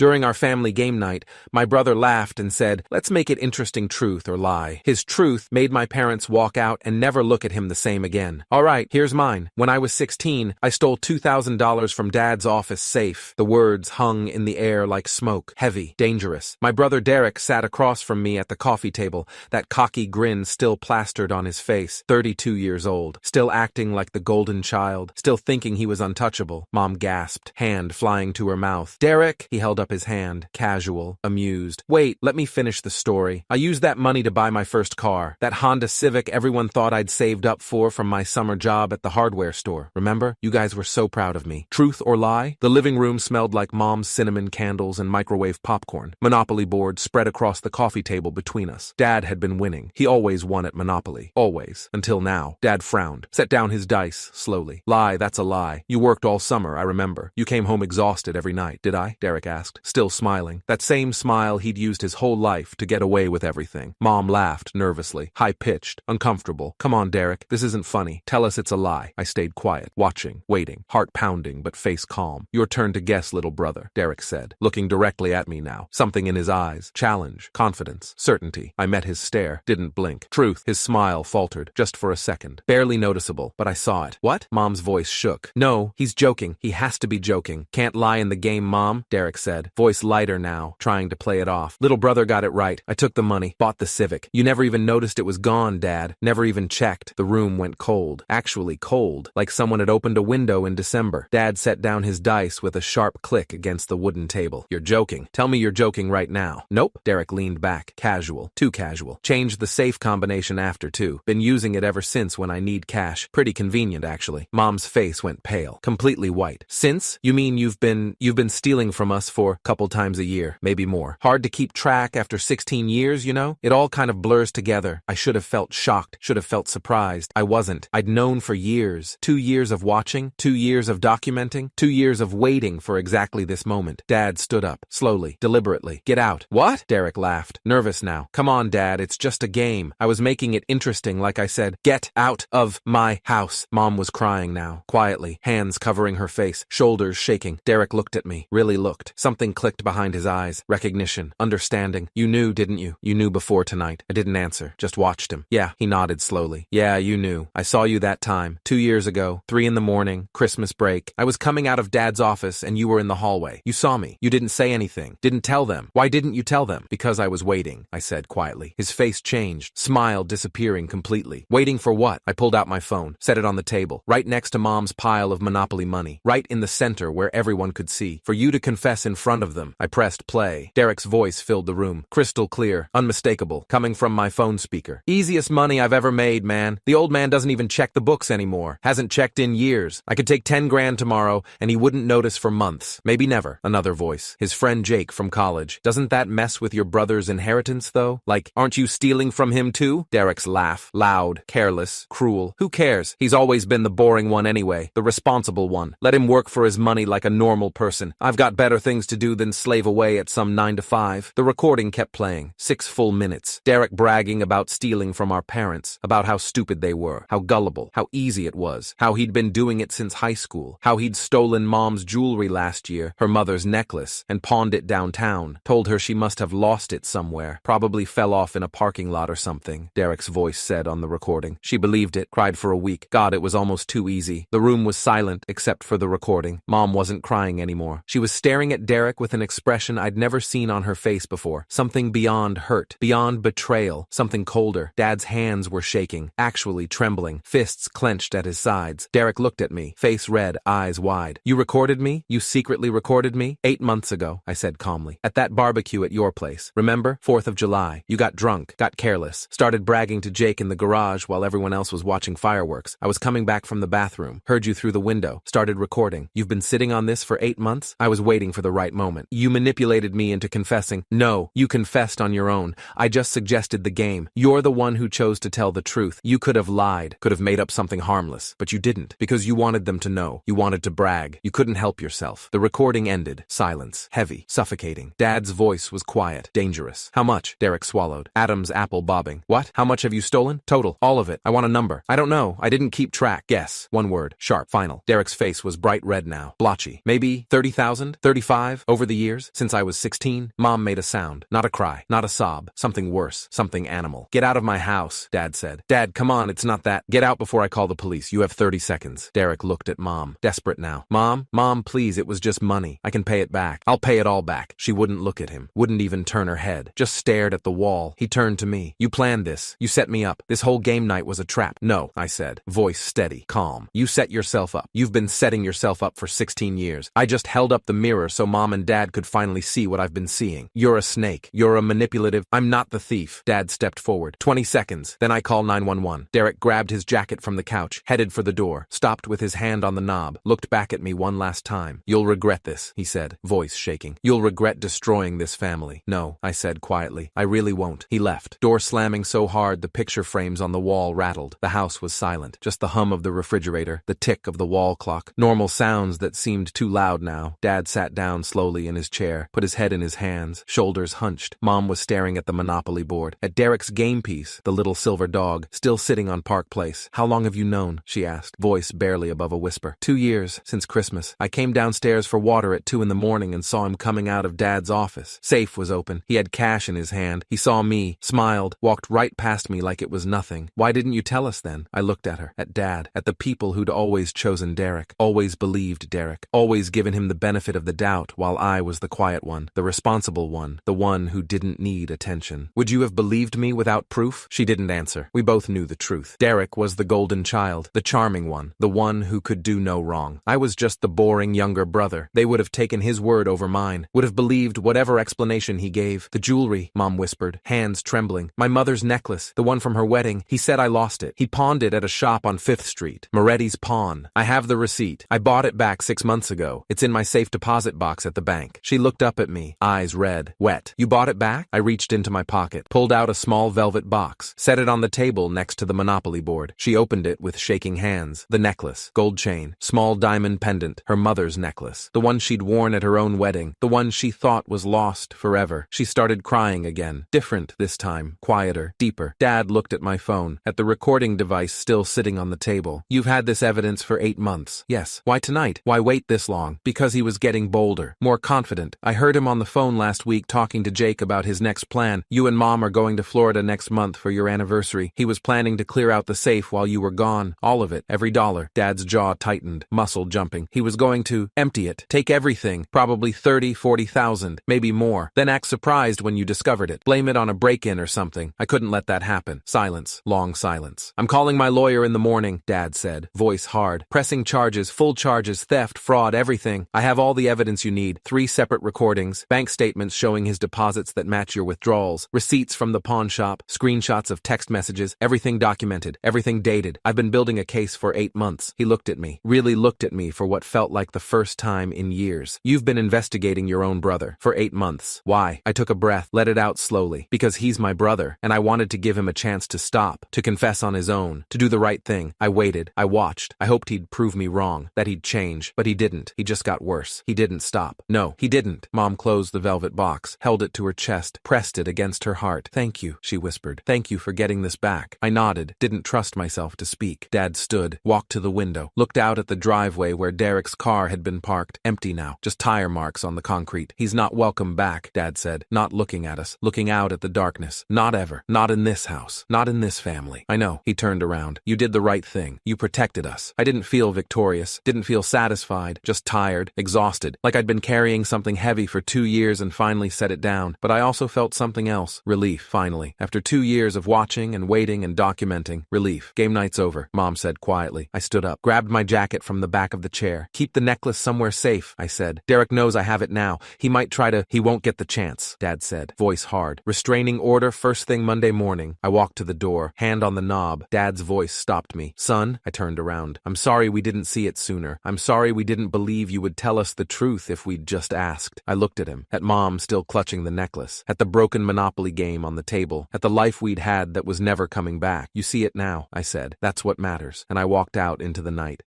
During our family game night, my brother laughed and said, "Let's make it interesting, truth or lie." His truth made my parents walk out and never look at him the same again. All right, here's mine. When I was 16, I stole $2,000 from Dad's office safe. The words hung in the air like smoke, heavy, dangerous. My brother Derek sat across from me at the coffee table, that cocky grin still plastered on his face, 32 years old, still acting like the golden child, still thinking he was untouchable. Mom gasped, hand flying to her mouth. "Derek," he held up his hand, casual, amused. "Wait, let me finish the story. I used that money to buy my first car, that Honda Civic everyone thought I'd saved up for from my summer job at the hardware store. Remember? You guys were so proud of me. Truth or lie?" The living room smelled like Mom's cinnamon candles and microwave popcorn. Monopoly boards spread across the coffee table between us. Dad had been winning. He always won at Monopoly. Always. Until now. Dad frowned, set down his dice slowly. "Lie, that's a lie. You worked all summer, I remember. You came home exhausted every night, did I?" Derek asked, still smiling. That same smile he'd used his whole life to get away with everything. Mom laughed nervously, high-pitched, uncomfortable. "Come on, Derek, this isn't funny. Tell us it's a lie." I stayed quiet, watching, waiting, heart pounding but face calm. "Your turn to guess, little brother," Derek said, looking directly at me now. Something in his eyes, challenge, confidence, certainty. I met his stare, didn't blink. "Truth." His smile faltered, just for a second. Barely noticeable, but I saw it. "What?" Mom's voice shook. "No, he's joking. He has to be joking. Can't lie in the game, Mom," Derek said, voice lighter now, trying to play it off. "Little brother got it right. I took the money, bought the Civic. You never even noticed it was gone, Dad. Never even checked." The room went cold. Actually cold, like someone had opened a window in December. Dad set down his dice with a sharp click against the wooden table. "You're joking. Tell me you're joking right now." "Nope." Derek leaned back, casual, too casual. "Changed the safe combination after, too. Been using it ever since when I need cash. Pretty convenient, actually." Mom's face went pale, completely white. "Since? You mean you've been stealing from us for couple times a year, maybe more. Hard to keep track after 16 years, you know? It all kind of blurs together." I should have felt shocked, should have felt surprised. I wasn't. I'd known for years. 2 years of watching, 2 years of documenting, 2 years of waiting for exactly this moment. Dad stood up, slowly, deliberately. "Get out." "What?" Derek laughed, nervous now. "Come on, Dad, it's just a game. I was making it interesting, like I said. Get out of my house." Mom was crying now, quietly, hands covering her face, shoulders shaking. Derek looked at me, really looked. Something clicked behind his eyes. Recognition, understanding. "You knew, didn't you? You knew before tonight." I didn't answer, just watched him. "Yeah," he nodded slowly. "Yeah, you knew. I saw you that time, 2 years ago, 3 in the morning, Christmas break. I was coming out of Dad's office and you were in the hallway. You saw me. You didn't say anything. Didn't tell them. Why didn't you tell them?" "Because I was waiting," I said quietly. His face changed, smile disappearing completely. "Waiting for what?" I pulled out my phone, set it on the table, right next to Mom's pile of Monopoly money, right in the center where everyone could see. "For you to confess in front of them." I pressed play. Derek's voice filled the room, crystal clear, unmistakable, coming from my phone speaker. "Easiest money I've ever made, man. The old man doesn't even check the books anymore. Hasn't checked in years. I could take 10 grand tomorrow and he wouldn't notice for months. Maybe never." Another voice. His friend Jake from college. "Doesn't that mess with your brother's inheritance, though? Like, aren't you stealing from him too?" Derek's laugh. Loud, careless, cruel. "Who cares? He's always been the boring one anyway, the responsible one. Let him work for his money like a normal person. I've got better things to do than slave away at some 9 to 5. The recording kept playing. 6 full minutes. Derek bragging about stealing from our parents, about how stupid they were, how gullible, how easy it was, how he'd been doing it since high school, how he'd stolen Mom's jewelry last year, her mother's necklace, and pawned it downtown. Told her she must have lost it somewhere. Probably fell off in a parking lot or something, Derek's voice said on the recording. She believed it, cried for a week. God, it was almost too easy. The room was silent, except for the recording. Mom wasn't crying anymore. She was staring at Derek with an expression I'd never seen on her face before. Something beyond hurt, beyond betrayal, something colder. Dad's hands were shaking, actually trembling, fists clenched at his sides. Derek looked at me, face red, eyes wide. "You recorded me? You secretly recorded me?" 8 months ago, I said calmly. "At that barbecue at your place. Remember? 4th of July. You got drunk, got careless, started bragging to Jake in the garage while everyone else was watching fireworks. I was coming back from the bathroom, heard you through the window, started recording. You've been sitting on this for 8 months? I was waiting for the right moment. You manipulated me into confessing. No, you confessed on your own. I just suggested the game. You're the one who chose to tell the truth. You could have lied, could have made up something harmless, but you didn't, because you wanted them to know. You wanted to brag. You couldn't help yourself." The recording ended. Silence. Heavy. Suffocating. Dad's voice was quiet. Dangerous. "How much?" Derek swallowed. Adam's apple bobbing. "What? How much have you stolen?" "Total. All of it. I want a number." "I don't know. I didn't keep track." "Guess." One word. Sharp. Final. Derek's face was bright red now. Blotchy. "Maybe 30,000? 35? Over the years, since I was 16, Mom made a sound. Not a cry, not a sob, something worse, something animal. Get out of my house, Dad said. Dad, come on, it's not that. Get out before I call the police. You have 30 seconds. Derek looked at Mom, desperate now. Mom, please, it was just money. I can pay it back. I'll pay it all back. She wouldn't look at him, wouldn't even turn her head, just stared at the wall. He turned to me. You planned this. You set me up. This whole game night was a trap. No, I said, voice steady, calm. You set yourself up. You've been setting yourself up for 16 years. I just held up the mirror so Mom and Dad could finally see what I've been seeing. You're a snake. You're a manipulative. I'm not the thief. Dad stepped forward. 20 seconds. Then I call 911. Derek grabbed his jacket from the couch, headed for the door, stopped with his hand on the knob, looked back at me one last time. You'll regret this, he said, voice shaking. You'll regret destroying this family. No, I said quietly. I really won't. He left. Door slamming so hard the picture frames on the wall rattled. The house was silent. Just the hum of the refrigerator, the tick of the wall clock. Normal sounds that seemed too loud now. Dad sat down slowly in his chair, put his head in his hands, shoulders hunched. Mom was staring at the Monopoly board, at Derek's game piece, the little silver dog, still sitting on Park Place. How long have you known? She asked, voice barely above a whisper. 2 years, since Christmas. I came downstairs for water at 2 in the morning and saw him coming out of Dad's office. Safe was open. He had cash in his hand. He saw me, smiled, walked right past me like it was nothing. Why didn't you tell us then? I looked at her, at Dad, at the people who'd always chosen Derek, always believed Derek, always given him the benefit of the doubt while I was the quiet one, the responsible one, the one who didn't need attention. Would you have believed me without proof? She didn't answer. We both knew the truth. Derek was the golden child, the charming one, the one who could do no wrong. I was just the boring younger brother. They would have taken his word over mine, would have believed whatever explanation he gave. The jewelry, Mom whispered, hands trembling. My mother's necklace, the one from her wedding. He said I lost it. He pawned it at a shop on 5th Street. Moretti's Pawn. I have the receipt. I bought it back 6 months ago. It's in my safe deposit box at the bank. She looked up at me, eyes red, wet. You bought it back? I reached into my pocket, pulled out a small velvet box, set it on the table next to the Monopoly board. She opened it with shaking hands. The necklace, gold chain, small diamond pendant, her mother's necklace, the one she'd worn at her own wedding, the one she thought was lost forever. She started crying again, different this time, quieter, deeper. Dad looked at my phone, at the recording device still sitting on the table. You've had this evidence for 8 months. Yes. Why tonight? Why wait this long? Because he was getting bolder, more confident. I heard him on the phone last week talking to Jake about his next plan. You and Mom are going to Florida next month for your anniversary. He was planning to clear out the safe while you were gone. All of it. Every dollar. Dad's jaw tightened, muscle jumping. He was going to empty it. Take everything. Probably 30,000-40,000, maybe more. Then act surprised when you discovered it. Blame it on a break-in or something. I couldn't let that happen. Silence. Long silence. I'm calling my lawyer in the morning, Dad said, voice hard. Pressing charges, full charges, theft, fraud, everything. I have all the evidence you need. 3 separate recordings, bank statements showing his deposits that match your withdrawals, receipts from the pawn shop, screenshots of text messages, everything documented, everything dated. I've been building a case for 8 months. He looked at me, really looked at me for what felt like the first time in years. You've been investigating your own brother for 8 months. Why? I took a breath, let it out slowly. Because he's my brother, and I wanted to give him a chance to stop, to confess on his own, to do the right thing. I waited. I watched. I hoped he'd prove me wrong, that he'd change. But he didn't. He just got worse. He didn't stop. No, he didn't. Mom closed the velvet box, held it to her chest, pressed it against her heart. Thank you, she whispered. Thank you for getting this back. I nodded, didn't trust myself to speak. Dad stood, walked to the window, looked out at the driveway where Derek's car had been parked, empty now, just tire marks on the concrete. He's not welcome back, Dad said, not looking at us, looking out at the darkness. Not ever. Not in this house. Not in this family. I know. He turned around. You did the right thing. You protected us. I didn't feel victorious, didn't feel satisfied, just tired, exhausted, like I'd been carrying something heavy for 2 years and finally set it down. But I also felt something else. Relief, finally. After 2 years of watching and waiting and documenting, relief. Game night's over, Mom said quietly. I stood up, grabbed my jacket from the back of the chair. Keep the necklace somewhere safe, I said. Derek knows I have it now. He might try to. He won't get the chance, Dad said, voice hard. Restraining order first thing Monday morning. I walked to the door, hand on the knob. Dad's voice stopped me. Son, I turned around. I'm sorry we didn't see it sooner. I'm sorry we didn't believe you would tell us the truth if we'd just asked. I looked at him, at Mom still clutching the necklace, at the broken Monopoly game on the table, at the life we'd had that was never coming back. You see it now, I said. That's what matters. And I walked out into the night.